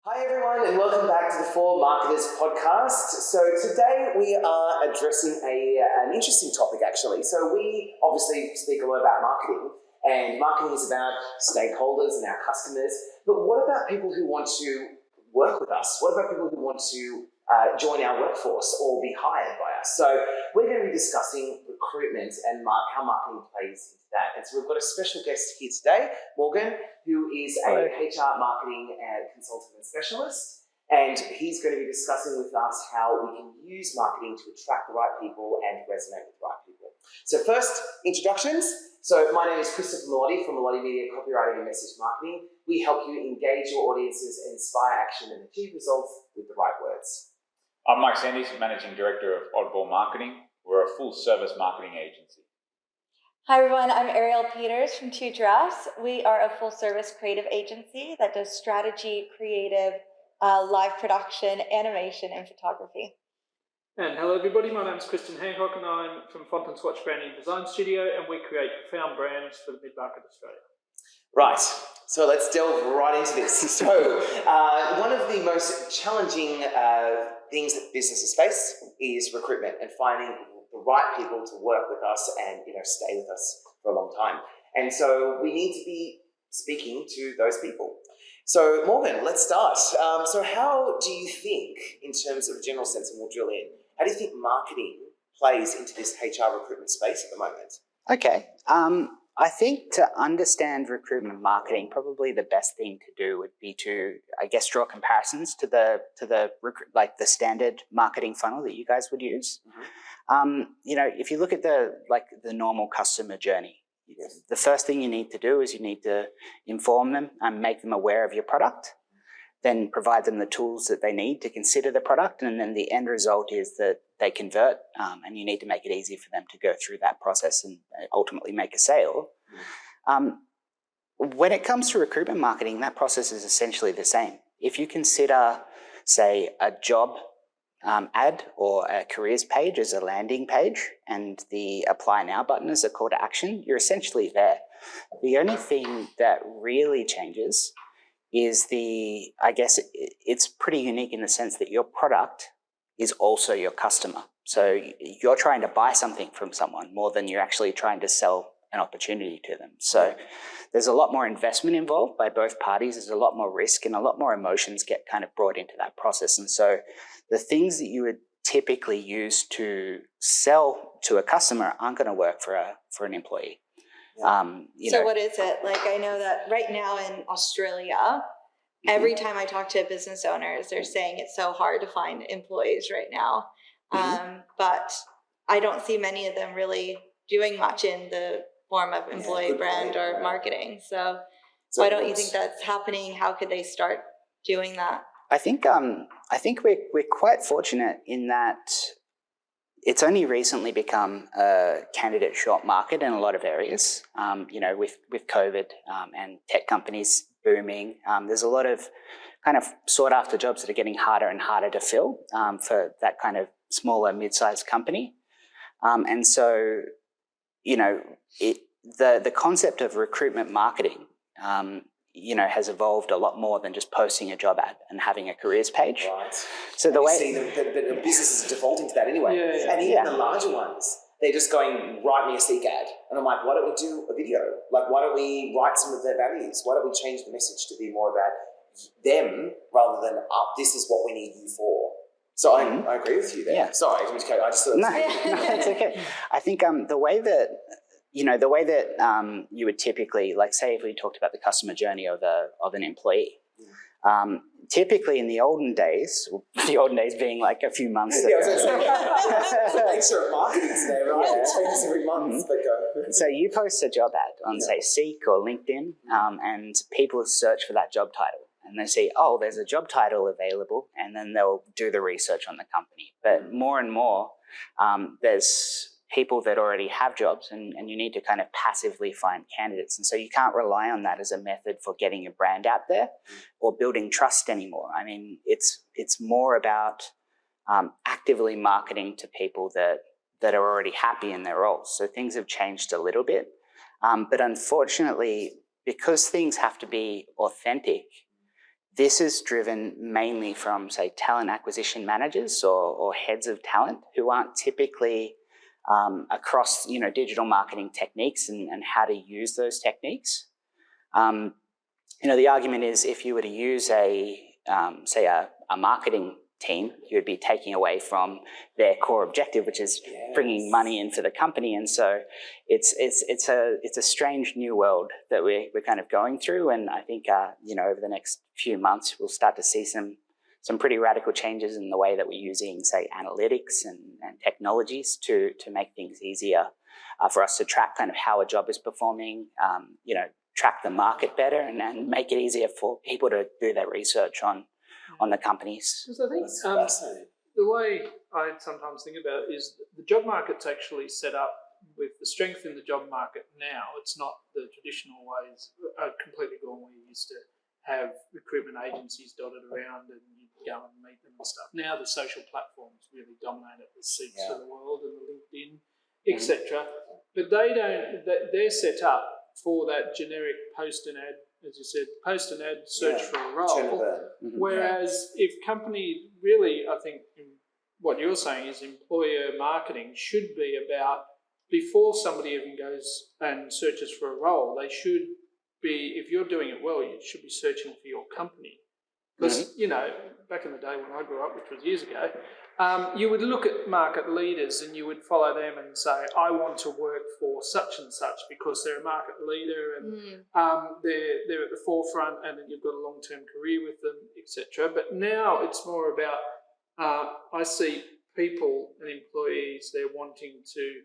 Hi everyone and welcome back to the For Marketers podcast. So today we are addressing an interesting topic actually. So we obviously speak a lot about marketing, and marketing is about stakeholders and our customers, but what about people who want to work with us? What about people who want to join our workforce or be hired by us? So we're going to be discussing recruitment and how marketing plays into that. And so we've got a special guest here today, Morgan, who is a HR marketing consultant and specialist. And he's going to be discussing with us how we can use marketing to attract the right people and resonate with the right people. So first, introductions. So my name is Christopher Melotti from Melotti Media Copywriting and Message Marketing. We help you engage your audiences, inspire action, and achieve results with the right words. I'm Mike Sandys, Managing Director of Oddball Marketing. We're a full-service marketing agency. Hi everyone, I'm Ariel Peters from Two Drafts. We are a full-service creative agency that does strategy, creative, live production, animation, and photography. And hello everybody, my name is Christian Hancock and I'm from Font & Swatch Branding Design Studio, and we create profound brands for the mid-market Australia. Right, so let's delve right into this. So one of the most challenging things that businesses face is recruitment and finding the right people to work with us and stay with us for a long time. And so we need to be speaking to those people. So Morgan, let's start. So how do you think, in terms of a general sense, and we'll drill in, how do you think marketing plays into this HR recruitment space at the moment? Okay. I think to understand recruitment marketing, probably the best thing to do would be to, I guess, draw comparisons to the standard marketing funnel that you guys would use. Mm-hmm. If you look at the normal customer journey, yes, the first thing you need to do is you need to inform them and make them aware of your product, then provide them the tools that they need to consider the product, and then the end result is that they convert, and you need to make it easy for them to go through that process and ultimately make a sale. When it comes to recruitment marketing, that process is essentially the same. If you consider, say, a job ad or a careers page as a landing page and the apply now button as a call to action, you're essentially there. The only thing that really changes is it's pretty unique in the sense that your product is also your customer. So you're trying to buy something from someone more than you're actually trying to sell an opportunity to them. So there's a lot more investment involved by both parties. There's a lot more risk and a lot more emotions get kind of brought into that process. And so the things that you would typically use to sell to a customer aren't going to work for an employee. So what is it? Like, I know that right now in Australia, every time I talk to business owners, they're saying it's so hard to find employees right now. But I don't see many of them really doing much in the form of employee brand or marketing. So why don't you think that's happening? How could they start doing that? I think we're quite fortunate in that it's only recently become a candidate short market in a lot of areas. With COVID and tech companies booming, there's a lot of kind of sought after jobs that are getting harder and harder to fill for that kind of smaller mid-sized company. And so, the concept of recruitment marketing, has evolved a lot more than just posting a job ad and having a careers page. Right. So the way the businesses are defaulting to that anyway. Yeah. And even the larger ones, they're just going, write me a Seek ad. And I'm like, why don't we do a video? Like, why don't we write some of their values? Why don't we change the message to be more about them rather than, this is what we need you for? So I agree with you there. Yeah. Sorry, I just thought no, it's okay. I think the way that you would typically, like, say, if we talked about the customer journey of an employee, typically in the olden days being like a few months ago. Extra marketing today, right? Yeah. It changes every month, but go. So you post a job ad on, say, Seek or LinkedIn, and people search for that job title. And they see, there's a job title available, and then they'll do the research on the company. But more and more, there's people that already have jobs, and you need to kind of passively find candidates. And so you can't rely on that as a method for getting your brand out there or building trust anymore. I mean, it's more about actively marketing to people that are already happy in their roles. So things have changed a little bit. But unfortunately, because things have to be authentic, this is driven mainly from, say, talent acquisition managers or heads of talent who aren't typically across, digital marketing techniques and how to use those techniques. The argument is if you were to use say a marketing team, you would be taking away from their core objective, which is bringing money in for the company. And so it's a strange new world that we're kind of going through. And I think over the next few months we'll start to see some pretty radical changes in the way that we're using, say, analytics and technologies to make things easier for us to track kind of how a job is performing, track the market better and make it easier for people to do their research on the companies. Because I think the way I sometimes think about it is the job market's actually set up with the strength in the job market now. It's not the traditional ways, completely gone where you used to have recruitment agencies dotted around and you'd go and meet them and stuff. Now the social platforms really dominate it, the Seeks for the World and the LinkedIn, etc. But they're set up for that generic post an ad, as you said, post an ad, search for a role. Whereas if company really, I think what you're saying is employer marketing should be about, before somebody even goes and searches for a role, they should be, if you're doing it well, you should be searching for your company. Because, back in the day when I grew up, which was years ago, you would look at market leaders and you would follow them and say, I want to work for such and such because they're a market leader and they're at the forefront and you've got a long-term career with them, etc. But now it's more about, I see people and employees, they're wanting to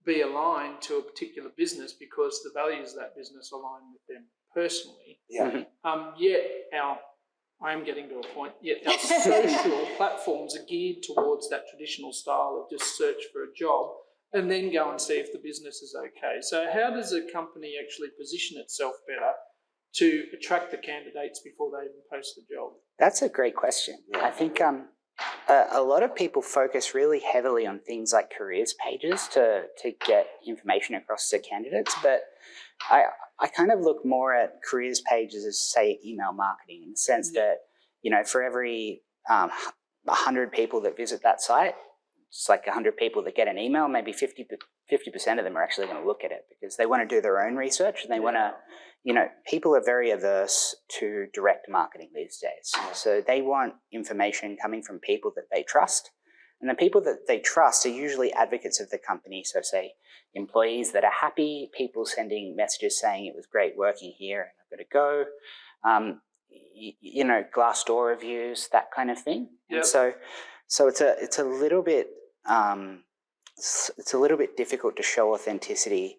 be aligned to a particular business because the values of that business align with them personally. Yet I am getting to a point, yet our social platforms are geared towards that traditional style of just search for a job and then go and see if the business is okay. So how does a company actually position itself better to attract the candidates before they even post the job? That's a great question. I think a lot of people focus really heavily on things like careers pages to get information across to candidates, but I kind of look more at careers pages as, say, email marketing in the sense that, for every 100 people that visit that site, it's like 100 people that get an email, maybe 50% of them are actually going to look at it because they want to do their own research and they want to, people are very averse to direct marketing these days. So they want information coming from people that they trust. And the people that they trust are usually advocates of the company. So say employees that are happy, people sending messages saying it was great working here and I've got to go, Glassdoor reviews, that kind of thing. Yep. And so it's a little bit difficult to show authenticity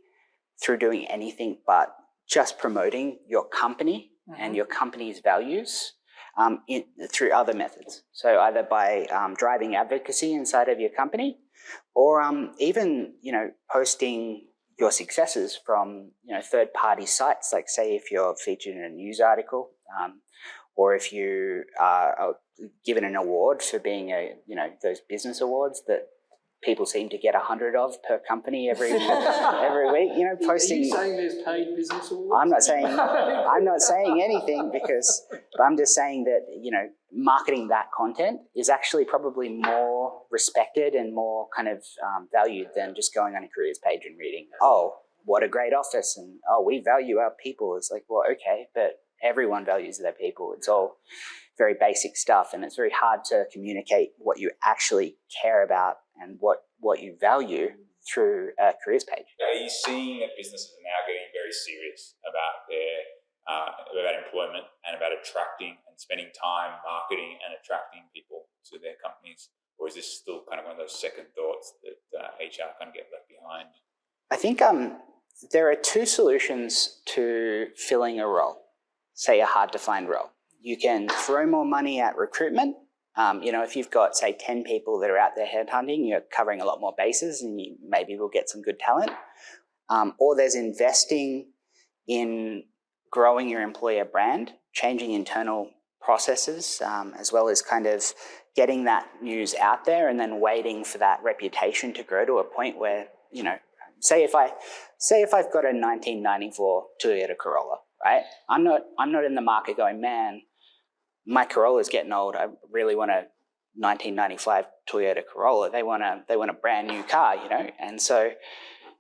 through doing anything but just promoting your company and your company's values. Through other methods. So either by driving advocacy inside of your company or even, posting your successes from, third-party sites, like say if you're featured in a news article or if you are given an award for being those business awards that people seem to get 100 of per company every week. Posting. Are you saying there's paid business awards? I'm not saying anything but I'm just saying that marketing that content is actually probably more respected and more kind of valued than just going on a careers page and reading, oh, what a great office, and oh, we value our people. It's like, well, okay, but everyone values their people. It's all very basic stuff, and it's very hard to communicate what you actually care about and what you value through a careers page. Are you seeing that businesses are now getting very serious about about employment and about attracting and spending time marketing and attracting people to their companies? Or is this still kind of one of those second thoughts that HR kind of get left behind? I think there are two solutions to filling a role, say a hard to find role. You can throw more money at recruitment. If you've got, say, 10 people that are out there headhunting, you're covering a lot more bases and you maybe will get some good talent. Or there's investing in growing your employer brand, changing internal processes, as well as kind of getting that news out there and then waiting for that reputation to grow to a point where, say if I've got a 1994 Toyota Corolla, right? I'm not in the market going, man, my Corolla's getting old. I really want a 1995 Toyota Corolla. They want a brand new car, you know, and so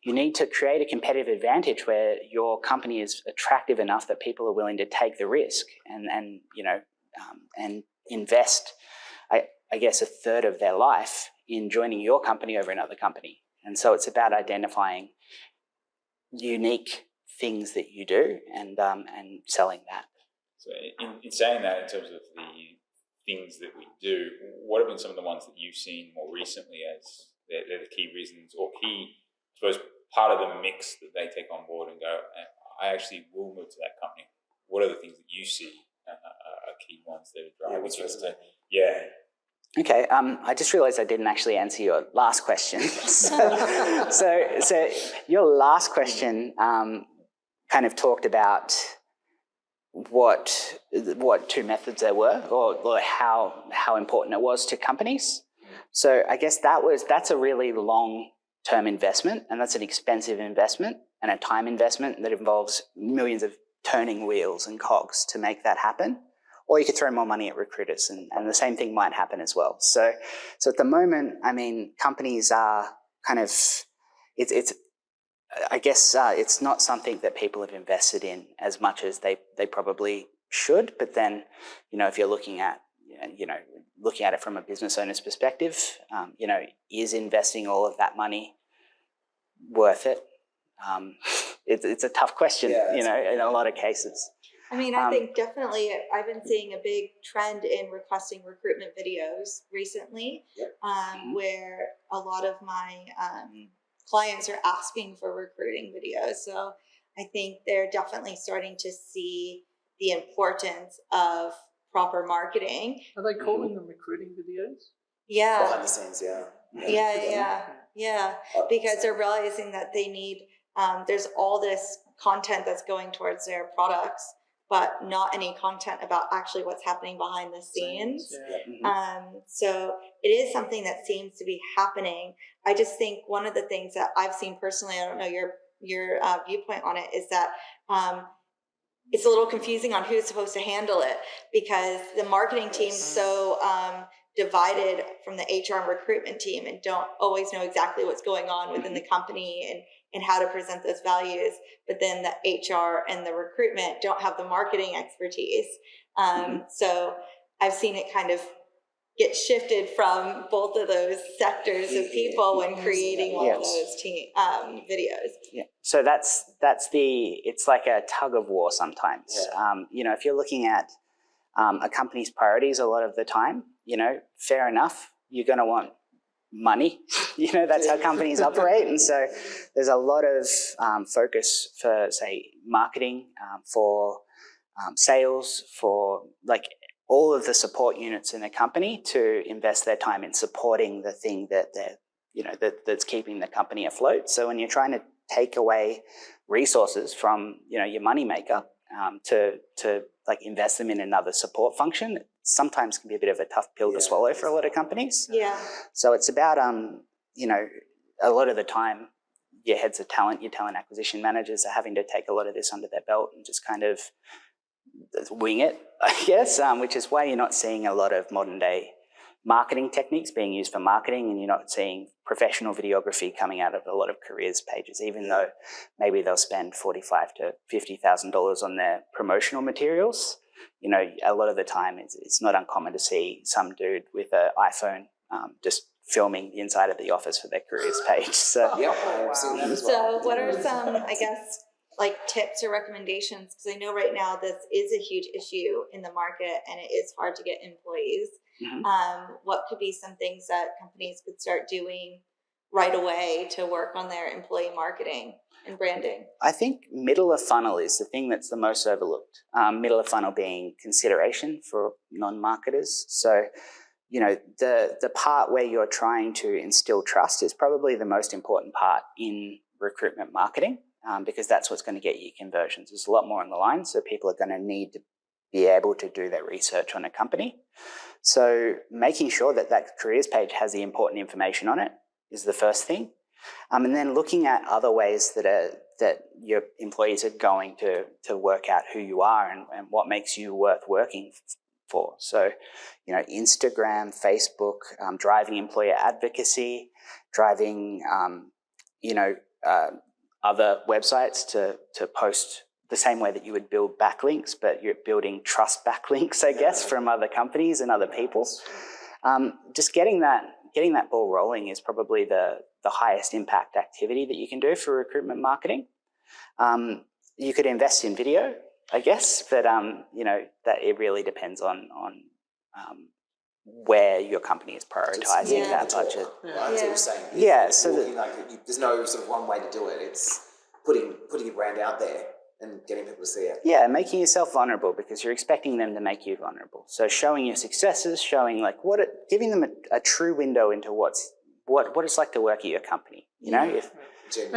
you need to create a competitive advantage where your company is attractive enough that people are willing to take the risk and you know, and invest, I guess, a third of their life in joining your company over another company. And so it's about identifying unique things that you do and selling that. So in saying that, in terms of the things that we do, what have been some of the ones that you've seen more recently as they're the key reasons or key, I suppose, part of the mix that they take on board and go, I actually will move to that company? What are the things that you see are key ones that are driving? What's resonating? Yeah. Okay, I just realised I didn't actually answer your last question. so your last question kind of talked about what two methods there were, or how important it was to companies. So I guess that's a really long-term investment, and that's an expensive investment and a time investment that involves millions of turning wheels and cogs to make that happen. Or you could throw more money at recruiters, and the same thing might happen as well. So at the moment, I mean, companies are kind of, I guess it's not something that people have invested in as much as they probably should. But then, you know, if you're looking at it from a business owner's perspective, you know, is investing all of that money worth it? It's a tough question, you know, in a lot of cases. I mean, I think definitely I've been seeing a big trend in requesting recruitment videos recently, where a lot of my clients are asking for recruiting videos. So I think they're definitely starting to see the importance of proper marketing. Are they calling them recruiting videos? Yeah. Behind the scenes, Yeah. Because they're realizing that they need, there's all this content that's going towards their products, but not any content about actually what's happening behind the scenes. So it is something that seems to be happening. I just think one of the things that I've seen personally, I don't know your viewpoint on it, is that it's a little confusing on who's supposed to handle it, because the marketing team's so divided from the HR and recruitment team and don't always know exactly what's going on within the company and how to present those values. But then the HR and the recruitment don't have the marketing expertise. So I've seen it kind of get shifted from both of those sectors of people when creating all of those videos. Yeah. So it's like a tug of war sometimes. You know, if you're looking at a company's priorities a lot of the time, you know, fair enough, you're going to want money. You know, that's how companies operate. And so there's a lot of focus for, say, marketing, for sales, for like all of the support units in a company to invest their time in supporting the thing that they're, you know, that's keeping the company afloat. So when you're trying to take away resources from, you know, your moneymaker to like invest them in another support function, it sometimes can be a bit of a tough pill to swallow for a lot of companies. So it's about, you know, a lot of the time your heads of talent, your talent acquisition managers are having to take a lot of this under their belt and just kind of wing it, I guess, which is why you're not seeing a lot of modern day marketing techniques being used for marketing, and you're not seeing professional videography coming out of a lot of careers pages, even though maybe they'll spend $45,000 to $50,000 on their promotional materials. You know, a lot of the time it's not uncommon to see some dude with an iPhone just filming the inside of the office for their careers page. So, So what are some, I guess, like tips or recommendations? Because I know right now this is a huge issue in the market and it is hard to get employees. What could be some things that companies could start doing right away to work on their employee marketing and branding? I think middle of funnel is the thing that's the most overlooked. Middle of funnel being consideration for non-marketers. So, you know, the part where you're trying to instill trust is probably the most important part in recruitment marketing, because that's what's going to get you conversions. There's a lot more on the line, so people are going to need to be able to do their research on a company. So making sure that that careers page has the important information on it is the first thing. And then looking at other ways that your employees are going to work out who you are and what makes you worth working for. So, Instagram, Facebook, driving employer advocacy, driving, other websites to post the same way that you would build backlinks, but you're building trust backlinks, I guess, from other companies and other people. Just getting that ball rolling is probably the highest impact activity that you can do for recruitment marketing. You could invest in video, I guess, but that it really depends on where your company is prioritizing that budget. Right, that's what you're saying. So there's no sort of one way to do it. It's putting your brand out there and getting people to see it. Yeah, making yourself vulnerable because you're expecting them to make you vulnerable. So showing your successes, showing giving them a true window into what it's like to work at your company. And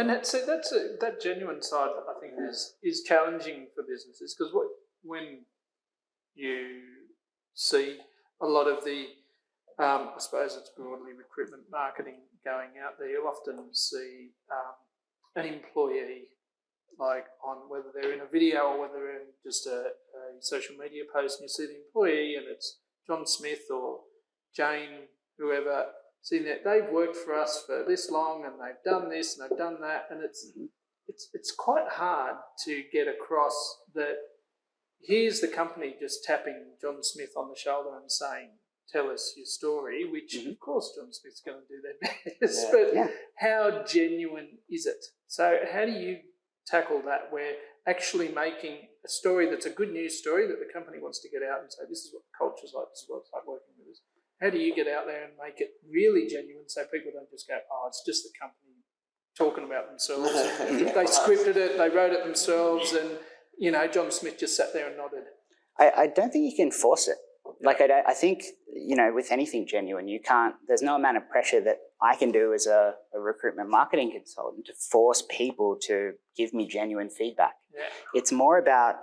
that genuine side, I think, is challenging for businesses because when you see a lot of the, I suppose it's broadly recruitment marketing going out there, you'll often see an employee like on whether they're in a video or whether they're in just a social media post, and you see the employee and it's John Smith or Jane, whoever, seeing that they've worked for us for this long and they've done this and they've done that, and it's quite hard to get across that here's the company just tapping John Smith on the shoulder and saying, tell us your story, which of course John Smith's going to do their best, but how genuine is it? So how do you tackle that where actually making a story that's a good news story that the company wants to get out and say, this is what the culture's like, this is what it's like working with us. How do you get out there and make it really genuine so people don't just go, oh, it's just the company talking about themselves. They scripted it, they wrote it themselves, and, John Smith just sat there and nodded. I don't think you can force it. I think, with anything genuine, there's no amount of pressure that I can do as a recruitment marketing consultant to force people to give me genuine feedback. Yeah. It's more about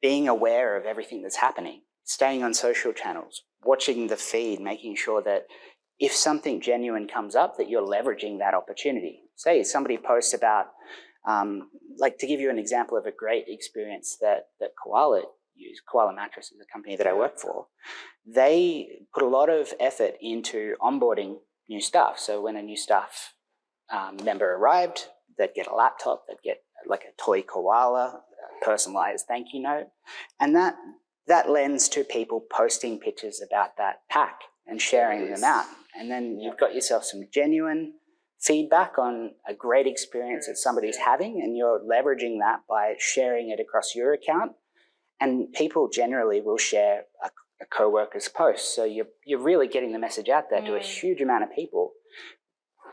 being aware of everything that's happening, staying on social channels, watching the feed, making sure that if something genuine comes up, that you're leveraging that opportunity. Say somebody posts about, to give you an example of a great experience that Koala use. Koala Mattress is a company that I work for. They put a lot of effort into onboarding new staff. So when a new staff member arrived, they'd get a laptop, they'd get like a toy koala, a personalized thank you note. And that lends to people posting pictures about that pack and sharing them out. And then you've got yourself some genuine feedback on a great experience that somebody's having, and you're leveraging that by sharing it across your account. And people generally will share a co-worker's post. So you're really getting the message out there to a huge amount of people,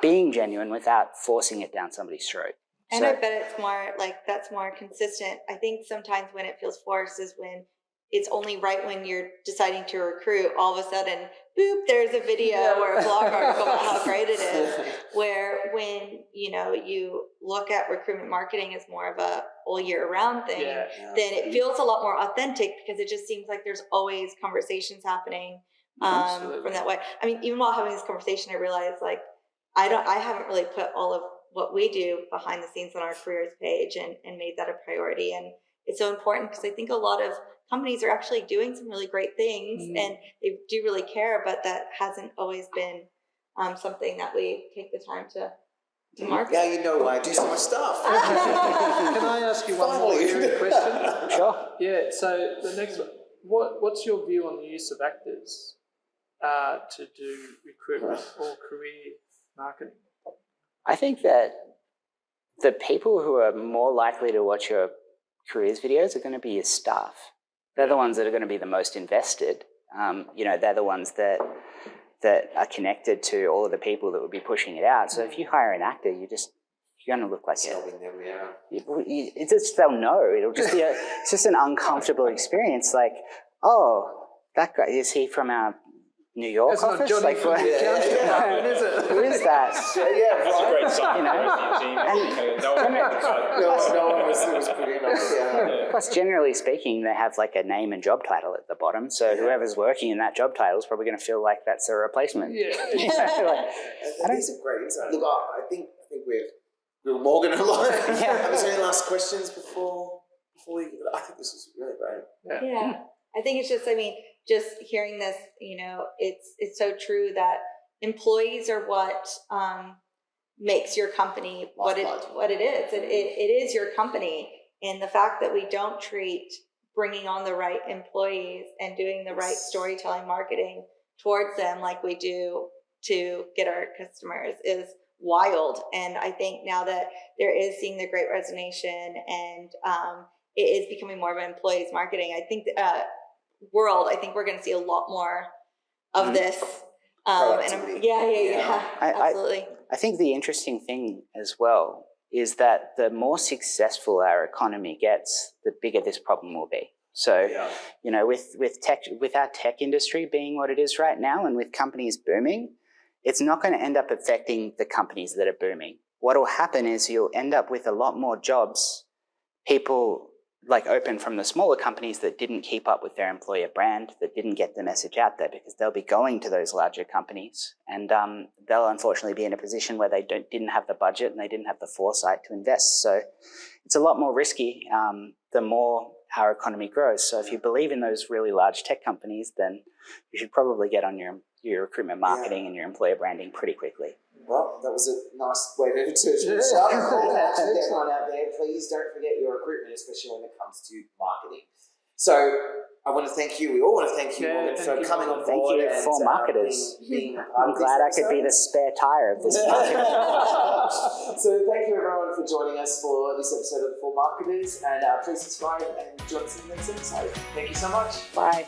being genuine without forcing it down somebody's throat. And I bet it's more that's more consistent. I think sometimes when it feels forced is when it's only right when you're deciding to recruit, all of a sudden, boop, there's a video or a blog article about how great it is. Where when, you look at recruitment marketing as more of a all year round thing, then it feels a lot more authentic because it just seems like there's always conversations happening from that way. I mean, even while having this conversation, I realized I haven't really put all of what we do behind the scenes on our careers page and made that a priority. And it's so important because I think a lot of companies are actually doing some really great things and they do really care, but that hasn't always been something that we take the time to market. Now you know why I do so much stuff. Can I ask you one more question? Sure. Yeah, so the next one, what's your view on the use of actors to do recruitment or career marketing? I think that the people who are more likely to watch your careers videos are going to be your staff. They're the ones that are going to be the most invested. They're the ones that are connected to all of the people that will be pushing it out. So if you hire an actor, you're going to look like they'll know. It'll just be it's just an uncomfortable experience. Like, oh, that guy, is he from our New York That's office? not Johnny from the accounting department, is it? Who is that? That's a great sign. Plus, generally speaking, they have like a name and job title at the bottom. So whoever's working in that job title is probably going to feel like that's a replacement. These are great insights. Look, I think we're more going to learn. Is there any last questions before we? I think this was really great. Yeah. I think it's just, just hearing this, it's so true that employees are what makes your company what it is. It is your company, and the fact that we don't treat bringing on the right employees and doing the right storytelling marketing towards them like we do to get our customers is wild. And I think now that there is seeing the great resignation and it is becoming more of an employees marketing, I think I think we're going to see a lot more of this. Absolutely. I think the interesting thing as well is that the more successful our economy gets, the bigger this problem will be. So, with our tech industry being what it is right now, and with companies booming, it's not going to end up affecting the companies that are booming. What will happen is you'll end up with a lot more jobs, people like open from the smaller companies that didn't keep up with their employer brand, that didn't get the message out there, because they'll be going to those larger companies, and they'll unfortunately be in a position where they didn't have the budget and they didn't have the foresight to invest. So it's a lot more risky the more our economy grows. So if you believe in those really large tech companies, then you should probably get on your recruitment marketing and your employer branding pretty quickly. Well, that was a nice way to shut everyone out there. Please don't forget your recruitment, especially when it comes to marketing. So I want to thank you. We all want to thank you, Morgan, for coming on board. Thank you for marketers. I'm glad I could be the spare tire of this market. So thank you everyone for joining us for this episode of the 4 Marketers, and please subscribe and join us in the next episode. Thank you so much. Bye.